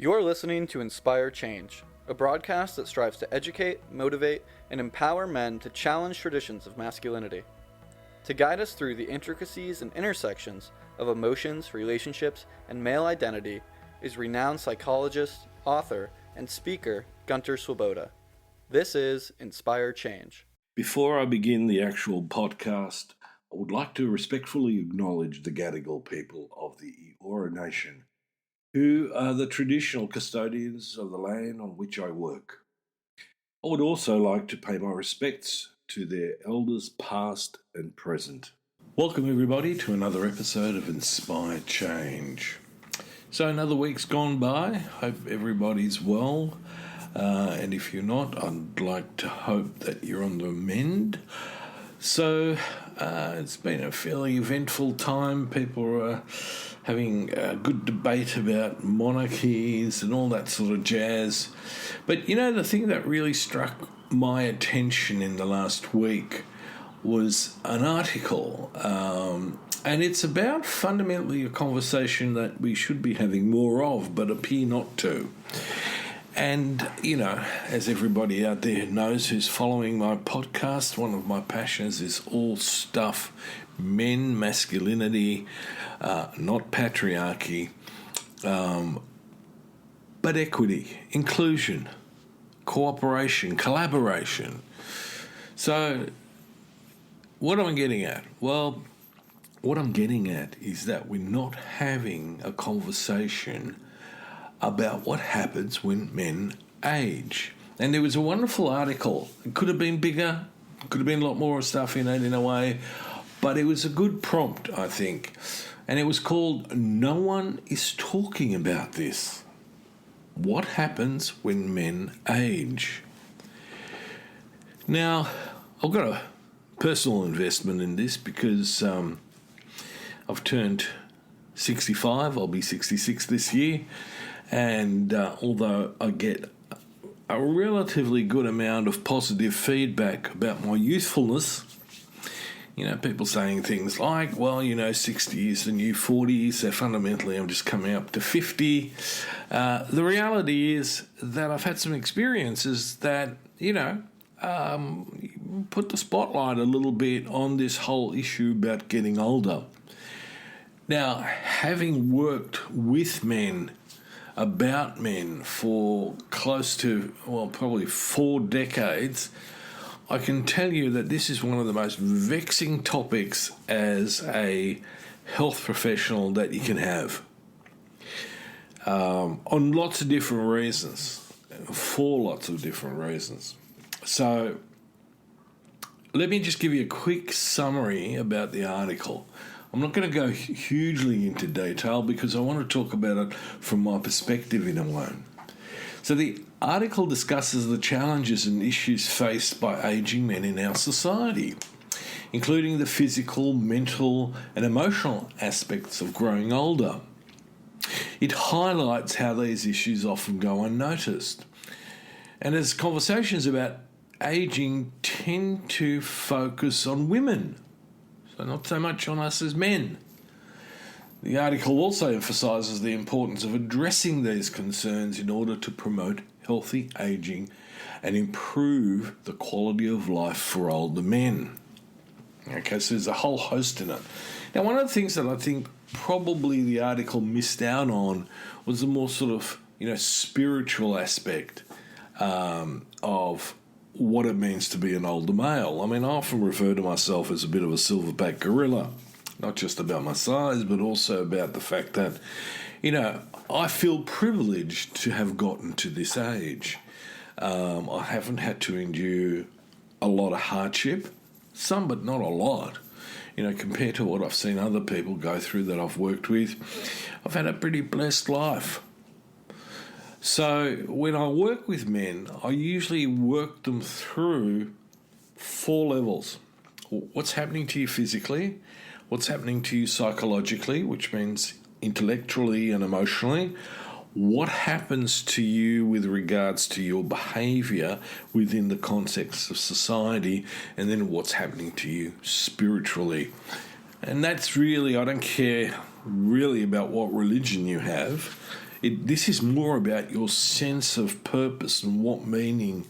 You're listening to Inspire Change, a broadcast that strives to educate, motivate, and empower men to challenge traditions of masculinity. To guide us through the intricacies and intersections of emotions, relationships, and male identity is renowned psychologist, author, and speaker Gunter. This is Inspire Change. Before I begin the actual podcast, I would like to respectfully acknowledge the Gadigal people of the Eora Nation, who are the traditional custodians of the land on which I work. I would also like to pay my respects to their elders past and present. Welcome everybody to another episode of Inspire Change. So another week's gone by. Hope everybody's well. And if you're not, I'd like to hope that you're on the mend. So it's been a fairly eventful time. People are having a good debate about monarchies and all that sort of jazz. But you know, the thing that really struck my attention in the last week was an article, and it's about fundamentally a conversation that we should be having more of, but appear not to. And, you know, as everybody out there knows who's following my podcast, one of my passions is all stuff men, masculinity, not patriarchy, but equity, inclusion, cooperation, collaboration. So what am I getting at? Well, what I'm getting at is that we're not having a conversation about what happens when men age. And there was a wonderful article. It could have been bigger, could have been a lot more stuff in it in a way, but it was a good prompt, I think. And it was called "No One is Talking About This. What Happens When Men Age?" Now, I've got a personal investment in this because I've turned 65, I'll be 66 this year. And although I get a relatively good amount of positive feedback about my youthfulness, you know, people saying things like, well, you know, 60 is the new 40, so fundamentally I'm just coming up to 50. The reality is that I've had some experiences that, you know, put the spotlight a little bit on this whole issue about getting older. Now, having worked with men, about men for close to, well, probably 4 decades, I can tell you that this is one of the most vexing topics as a health professional that you can have, on lots of different reasons, for lots of different reasons. So let me just give you a quick summary about the article. I'm not going to go hugely into detail because I want to talk about it from my perspective in a way. So the article discusses the challenges and issues faced by ageing men in our society, including the physical, mental, and emotional aspects of growing older. It highlights how these issues often go unnoticed. And as conversations about ageing tend to focus on women, so not so much on us as men. The article also emphasises the importance of addressing these concerns in order to promote healthy ageing and improve the quality of life for older men. Okay, so there's a whole host in it. Now, one of the things that I think probably the article missed out on was the more sort of, you know, spiritual aspect of what it means to be an older male. I mean, I often refer to myself as a bit of a silverback gorilla, not just about my size, but also about the fact that, you know, I feel privileged to have gotten to this age. I haven't had to endure a lot of hardship, some but not a lot. You know, compared to what I've seen other people go through that I've worked with, I've had a pretty blessed life. So when I work with men, I usually work them through 4 levels. What's happening to you physically, what's happening to you psychologically, which means intellectually and emotionally, what happens to you with regards to your behaviour within the context of society, and then what's happening to you spiritually. And that's really, I don't care really about what religion you have. This is more about your sense of purpose and what meaning,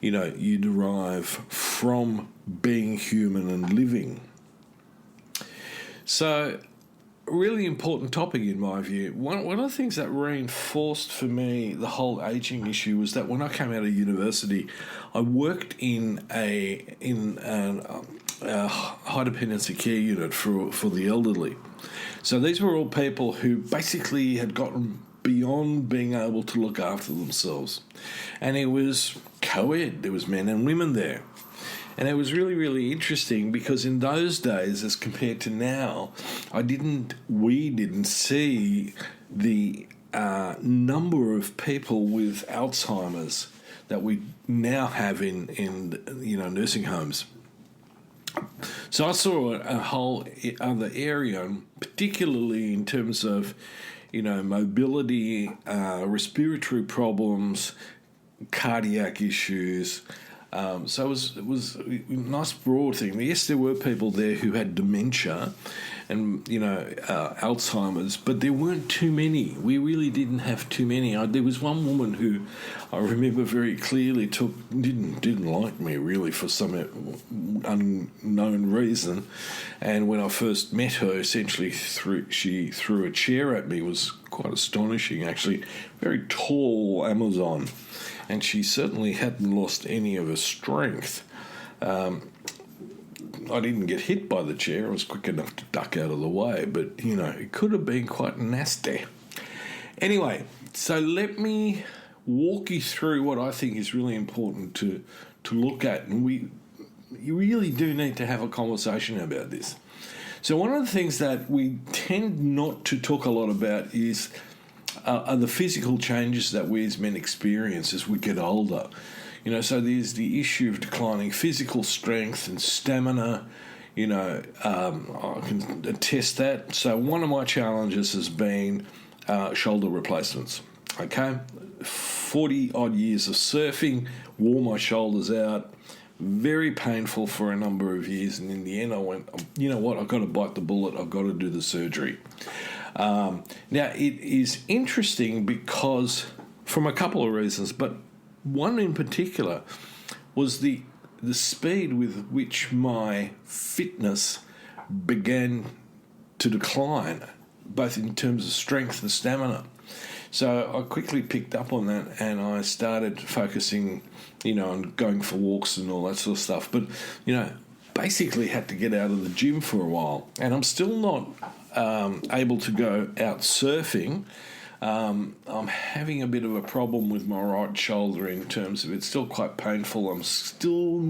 you derive from being human and living. So, a really important topic in my view. One of the things that reinforced for me the whole aging issue was that when I came out of university, I worked in a high dependency care unit for the elderly. So these were all people who basically had gotten beyond being able to look after themselves. And it was co-ed, there was men and women there. And it was really, really interesting because in those days, as compared to now, we didn't see the number of people with Alzheimer's that we now have in nursing homes. So I saw a whole other area, particularly in terms of, mobility, respiratory problems, cardiac issues. So it was a nice broad thing. Yes, there were people there who had dementia and, Alzheimer's, but there weren't too many. We really didn't have too many. There was one woman who I remember very clearly didn't like me really for some unknown reason. And when I first met her, essentially she threw a chair at me. It was quite astonishing, actually. Very tall Amazon. And she certainly hadn't lost any of her strength. I didn't get hit by the chair. I was quick enough to duck out of the way, but, it could have been quite nasty. Anyway, so let me walk you through what I think is really important to look at. And you really do need to have a conversation about this. So one of the things that we tend not to talk a lot about are the physical changes that we as men experience as we get older. So there's the issue of declining physical strength and stamina. I can attest that. So one of my challenges has been shoulder replacements. Okay, 40-odd years of surfing wore my shoulders out. Very painful for a number of years. And in the end, I went, you know what, I've got to bite the bullet. I've got to do the surgery. Now, it is interesting because, from a couple of reasons, but one in particular was the speed with which my fitness began to decline, both in terms of strength and stamina. So I quickly picked up on that and I started focusing, on going for walks and all that sort of stuff. But, basically had to get out of the gym for a while. And I'm still not able to go out surfing. I'm having a bit of a problem with my right shoulder in terms of it's still quite painful. I'm still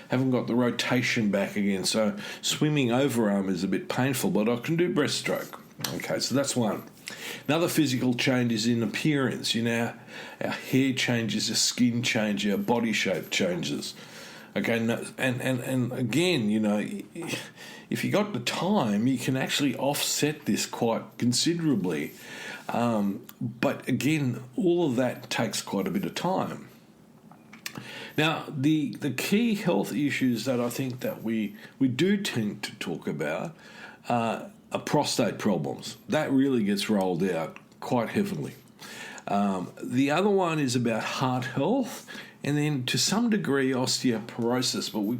haven't got the rotation back again. So swimming overarm is a bit painful, but I can do breaststroke. Okay, so that's one. Another physical change is in appearance. Our hair changes, our skin changes, our body shape changes. Okay, and again, if you got the time, you can actually offset this quite considerably. But again, all of that takes quite a bit of time. Now, the key health issues that I think that we do tend to talk about are prostate problems. That really gets rolled out quite heavily. The other one is about heart health, and then to some degree osteoporosis, but we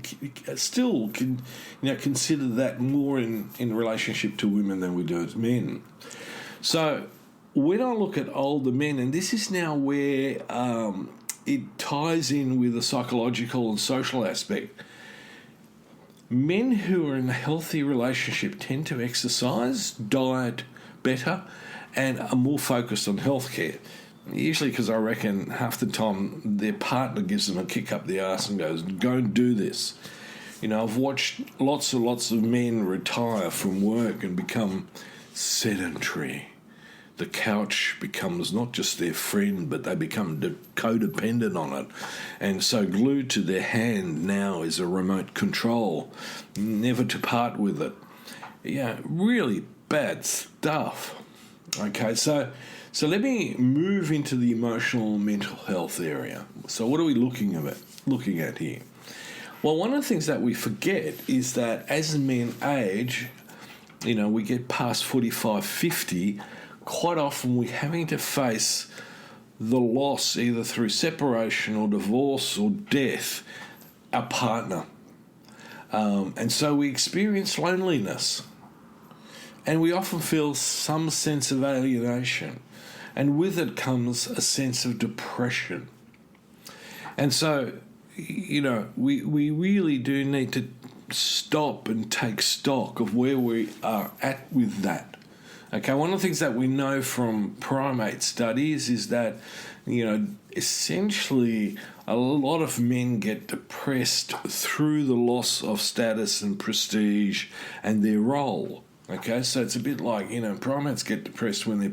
still can consider that more in relationship to women than we do as men. So when I look at older men, and this is now where it ties in with the psychological and social aspect, men who are in a healthy relationship tend to exercise, diet better, and are more focused on healthcare. Usually because I reckon half the time their partner gives them a kick up the arse and goes, go and do this. I've watched lots and lots of men retire from work and become sedentary. The couch becomes not just their friend, but they become codependent on it. And so glued to their hand now is a remote control, never to part with it. Yeah, really bad stuff. Okay, so let me move into the emotional and mental health area. So what are we looking at here? Well, one of the things that we forget is that as men age, we get past 45, 50, quite often we're having to face the loss, either through separation or divorce or death, our partner. And so we experience loneliness. And we often feel some sense of alienation. And with it comes a sense of depression. And so, we really do need to stop and take stock of where we are at with that. Okay, one of the things that we know from primate studies is that, essentially a lot of men get depressed through the loss of status and prestige and their role. Okay, so it's a bit like, primates get depressed when they're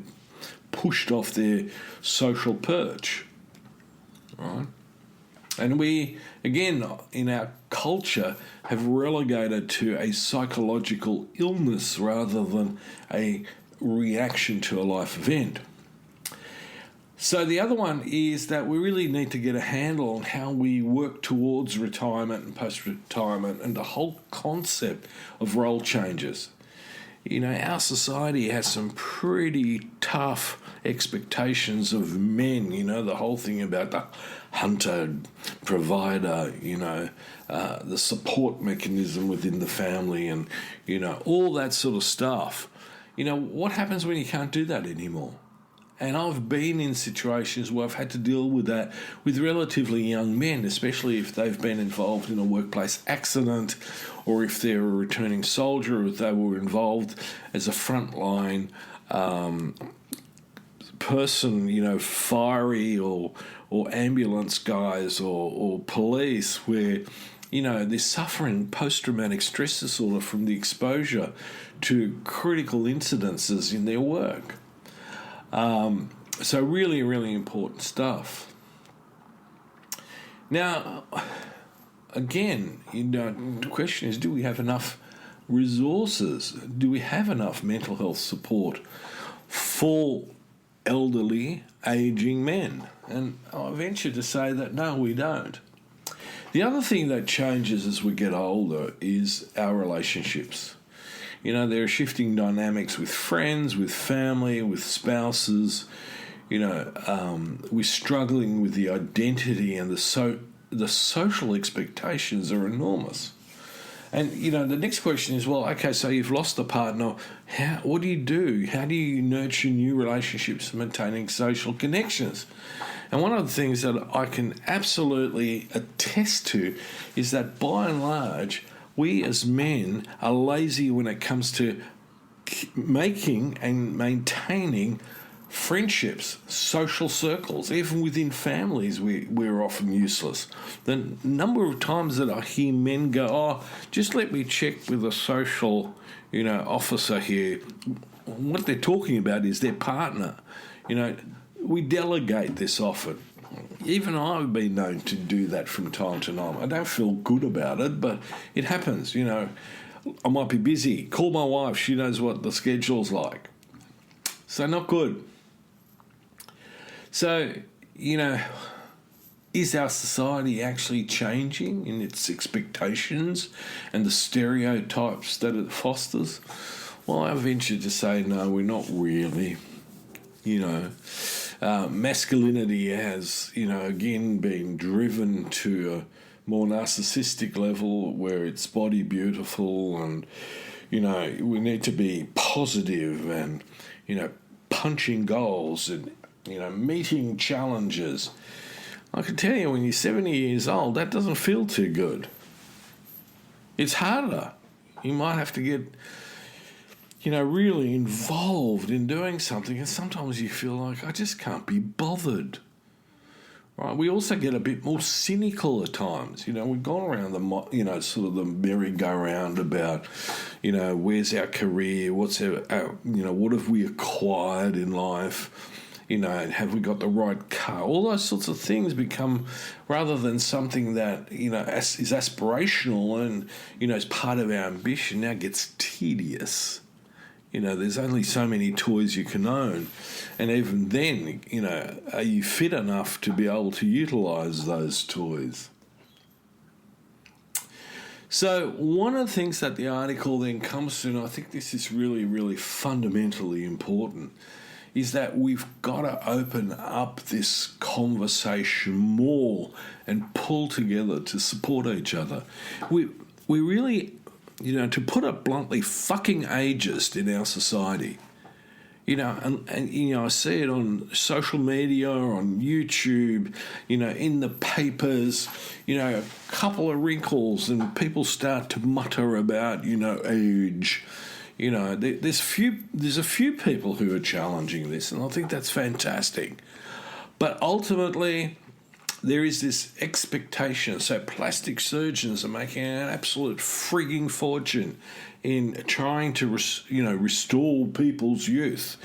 pushed off their social perch, right? And we, again, in our culture, have relegated to a psychological illness rather than a reaction to a life event. So the other one is that we really need to get a handle on how we work towards retirement and post-retirement and the whole concept of role changes. Our society has some pretty tough expectations of men, the whole thing about the hunter, provider, the support mechanism within the family and, all that sort of stuff. What happens when you can't do that anymore? And I've been in situations where I've had to deal with that with relatively young men, especially if they've been involved in a workplace accident or if they're a returning soldier or if they were involved as a frontline person, fiery or ambulance guys or police where, they're suffering post-traumatic stress disorder from the exposure to critical incidences in their work. So really, really important stuff. Now, again, the question is, do we have enough resources? Do we have enough mental health support for elderly, ageing men? And I venture to say that no, we don't. The other thing that changes as we get older is our relationships. There are shifting dynamics with friends, with family, with spouses. We're struggling with the identity and the social expectations are enormous. And, the next question is, well, okay, so you've lost a partner. What do you do? How do you nurture new relationships, maintaining social connections? And one of the things that I can absolutely attest to is that by and large, we as men are lazy when it comes to making and maintaining friendships, social circles. Even within families, we're often useless. The number of times that I hear men go, just let me check with a social, officer here. What they're talking about is their partner. We delegate this often. Even I've been known to do that from time to time. I don't feel good about it, but it happens. I might be busy. Call my wife. She knows what the schedule's like. So not good. So, is our society actually changing in its expectations and the stereotypes that it fosters? Well, I venture to say no, we're not really. Masculinity has, again, been driven to a more narcissistic level where it's body beautiful and, we need to be positive and, punching goals and, meeting challenges. I can tell you when you're 70 years old, that doesn't feel too good. It's harder. You might have to get really involved in doing something, and sometimes you feel like, I just can't be bothered. Right? We also get a bit more cynical at times. We've gone around the, sort of the merry-go-round about, where's our career, what's our what have we acquired in life, have we got the right car? All those sorts of things become, rather than something that, is aspirational and, is part of our ambition, now gets tedious. There's only so many toys you can own. And even then, are you fit enough to be able to utilise those toys? So one of the things that the article then comes to, and I think this is really, really fundamentally important, is that we've got to open up this conversation more and pull together to support each other. We really, to put it bluntly, fucking ageist in our society. And I see it on social media, on YouTube, in the papers, a couple of wrinkles and people start to mutter about, age. There's a few people who are challenging this, and I think that's fantastic. But ultimately, there is this expectation. So plastic surgeons are making an absolute frigging fortune in trying to, restore people's youth.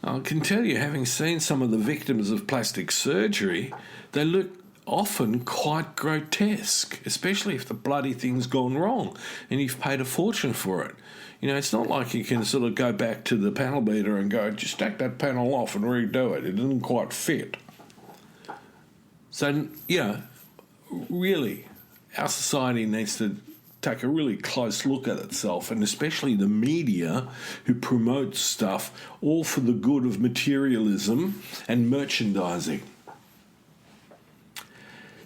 I can tell you, having seen some of the victims of plastic surgery, they look often quite grotesque, especially if the bloody thing's gone wrong and you've paid a fortune for it. It's not like you can sort of go back to the panel beater and go, just take that panel off and redo it. It didn't quite fit. So, really, our society needs to take a really close look at itself, and especially the media who promotes stuff all for the good of materialism and merchandising.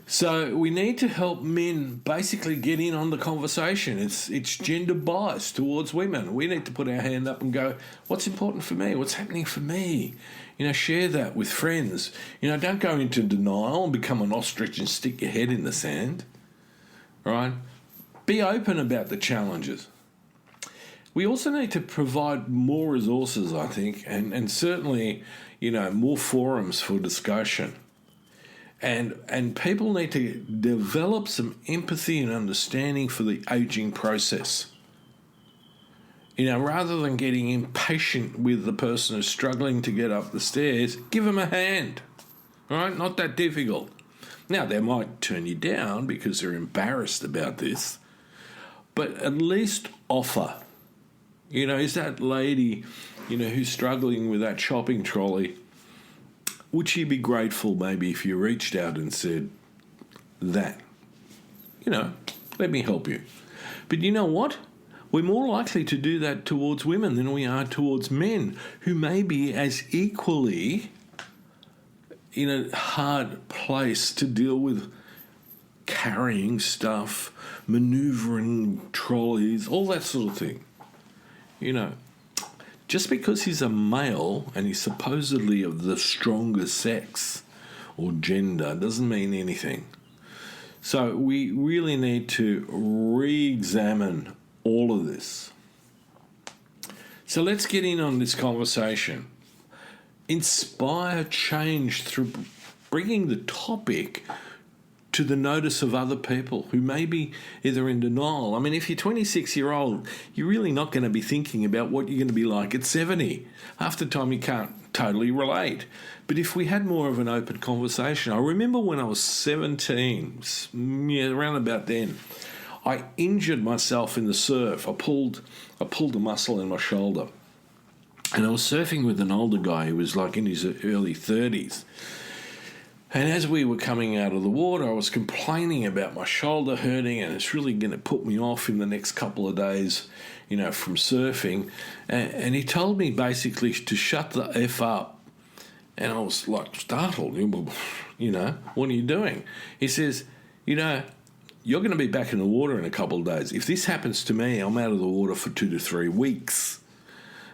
So we need to help men basically get in on the conversation. It's gender bias towards women. We need to put our hand up and go, what's important for me? What's happening for me? Share that with friends. Don't go into denial and become an ostrich and stick your head in the sand. Right? Be open about the challenges. We also need to provide more resources, I think, and certainly, more forums for discussion. And people need to develop some empathy and understanding for the aging process. Rather than getting impatient with the person who's struggling to get up the stairs, give them a hand. All right? Not that difficult. Now, they might turn you down because they're embarrassed about this, but at least offer. Is that lady, who's struggling with that shopping trolley, would she be grateful maybe if you reached out and said that? Let me help you. But you know what? We're more likely to do that towards women than we are towards men, who may be as equally in a hard place to deal with carrying stuff, manoeuvring trolleys, all that sort of thing. Just because he's a male and he's supposedly of the stronger sex or gender doesn't mean anything. So we really need to re-examine all of this. So let's get in on this conversation. Inspire change through bringing the topic to the notice of other people who may be either in denial. I mean, if you're 26-year-old, you're really not going to be thinking about what you're going to be like at 70. Half the time you can't totally relate. But if we had more of an open conversation, I remember when I was 17, around about then, I injured myself in the surf. I pulled a muscle in my shoulder. And I was surfing with an older guy who was like in his early 30s. And as we were coming out of the water, I was complaining about my shoulder hurting, and it's really going to put me off in the next couple of days, from surfing. And he told me basically to shut the F up. And I was like startled, what are you doing? He says, you're going to be back in the water in a couple of days. If this happens to me, I'm out of the water for 2 to 3 weeks.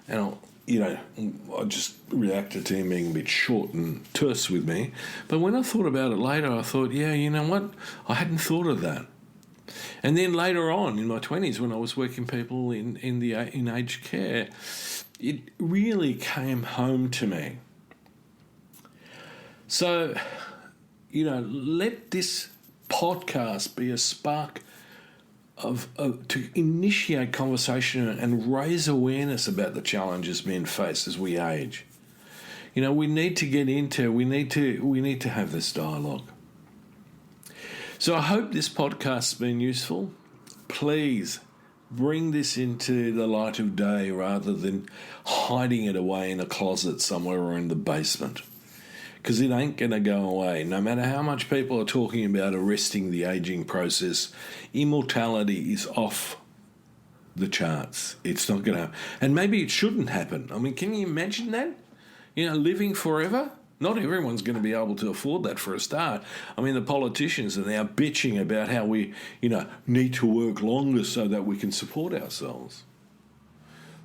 And I just reacted to him being a bit short and terse with me. But when I thought about it later, I thought, yeah, you know what? I hadn't thought of that. And then later on in my 20s, when I was working people in aged care, it really came home to me. So, let this podcast be a spark to initiate conversation and raise awareness about the challenges men face as we age. We need to get into. We need to have this dialogue. So I hope this podcast's been useful. Please bring this into the light of day rather than hiding it away in a closet somewhere or in the basement. Because it ain't going to go away. No matter how much people are talking about arresting the aging process, immortality is off the charts. It's not going to happen. And maybe it shouldn't happen. I mean, can you imagine that? living forever? Not everyone's going to be able to afford that for a start. I mean, the politicians are now bitching about how we, need to work longer so that we can support ourselves.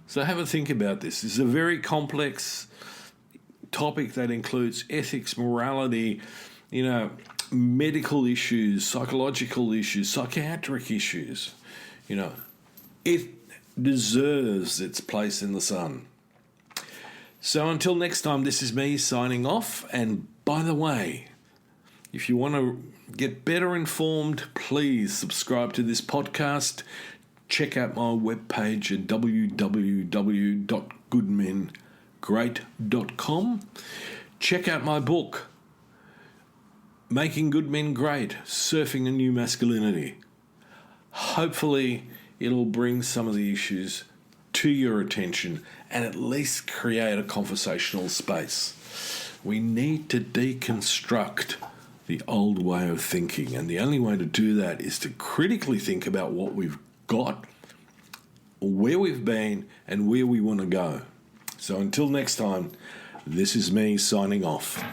So have a think about this. This is a very complex topic that includes ethics, morality, medical issues, psychological issues, psychiatric issues. It deserves its place in the sun. So until next time, this is me signing off. And by the way, if you want to get better informed, please subscribe to this podcast. Check out my webpage at www.goodmengreat.com. Check out my book, Making Good Men Great, Surfing a New Masculinity. Hopefully it'll bring some of the issues to your attention and at least create a conversational space. We need to deconstruct the old way of thinking, and the only way to do that is to critically think about what we've got, where we've been, and where we want to go. So until next time, this is me signing off.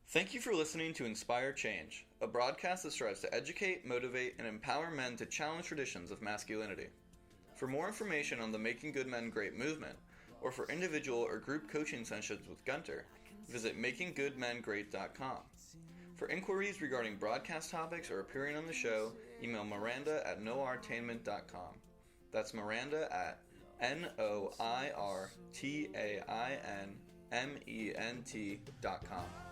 Thank you for listening to Inspire Change, a broadcast that strives to educate, motivate, and empower men to challenge traditions of masculinity. For more information on the Making Good Men Great movement, or for individual or group coaching sessions with Gunter, visit makinggoodmengreat.com. For inquiries regarding broadcast topics or appearing on the show, email Miranda at noirtainment.com. That's Miranda at noirtainment.com.